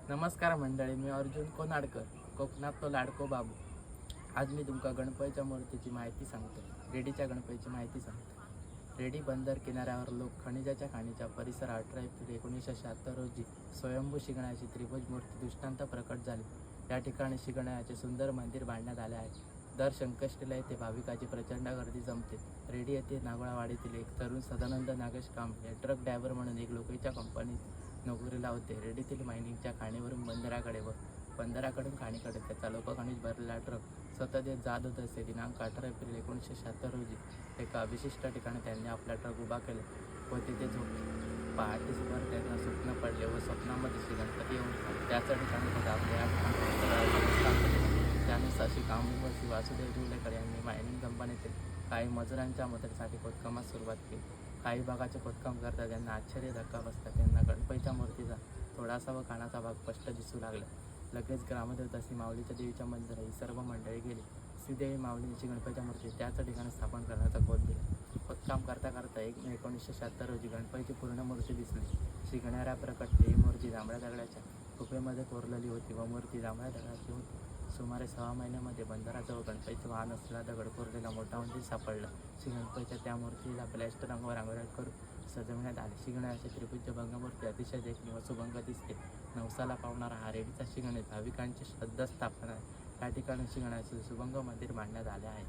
नमस्कार मंडळी, मी अर्जुन कोनाडकर, कोकणात तो लाडको बाबू. आज मी तुमका गणपतीच्या मूर्तीची माहिती सांगतो. रेडीच्या गणपतीची माहिती सांगतो. रेडी बंदर किनाऱ्यावर लोक खनिजाच्या खाणीच्या परिसरात 18 एप्रिल 1976 रोजी स्वयंभू शिंगणाची त्रिभुज मूर्ती दृष्टांत प्रकट झाली. या ठिकाणी शिंगणाचे सुंदर मंदिर बांधण्यात आले आहे. दर संकष्टीला येथे भाविकांची प्रचंड गर्दी जमते. रेडी येथे नागोळावाडीतील एक तरुण सदानंद नागेश कांबळे ट्रक ड्रायव्हर म्हणून एक लोकरीच्या कंपनीत नोकरीला होते. रेडीतील मायनिंगच्या खाणीवरून बंदराकडे व बंदराकडून खाणीकडे त्याचा लोकखनिज भरलेला ट्रक सतत येत जात होत असे. दिनांक 18 एप्रिल 1976 रोजी एका विशिष्ट ठिकाणी त्यांनी आपला ट्रक उभा केला व तिथे झोपले. पहाटेसभर त्यांना स्वप्न पडले व स्वप्नामध्ये श्री गणपती येऊन त्याच ठिकाणी होता आपल्या त्यानुसार श्री कांबळे व श्री वासुदेव जुलेकर यांनी मायनिंग कंपनीतील काही मजुरांच्या मदतीसाठी खोदकामास सुरुवात केली. काही भागाचे खोदकाम करता त्यांना आश्चर्य धक्का बसतात. त्यांना गणपतीच्या मूर्तीचा थोडासा व कानाचा भाग स्पष्ट दिसू लागला. लगेच ग्रामदेवता श्री माऊलीच्या देवीच्या मंदिरात ही सर्व मंडळी गेली. श्रीदेवी माऊलींची गणपतीच्या मूर्ती त्याच ठिकाणी स्थापन करण्याचा बोध दिला. खोदकाम करता करता 1 मे 1976 रोजी गणपतीची पूर्ण मूर्ती दिसली. श्री गणेशा प्रकटले. ही मूर्ती जांभळ्या दगडाच्या कुपेमध्ये कोरलेली होती व मूर्ती जांभळ्या दगडाची होती. सुमारे 6 महिन्यामध्ये बंदराजवळ गणपतीचं वाहन असलेला दगड कोरलेला मोठा मंदिर सापडला. श्री गणपतीच्या त्या मूर्तीला प्लॅस्टर रंगावर रांगोळ्या करून सजवण्यात आले. श्री गणेशाची त्रिभुज भंगमूर्ती अतिशय देखणी व सुभंग दिसते. नवसाला पावणारा हा रेडीचा श्री गणेश भाविकांची श्रद्धास्थापना आहे. या ठिकाणी श्री गणेशाचे सुभंग मंदिर बांधण्यात आले आहे.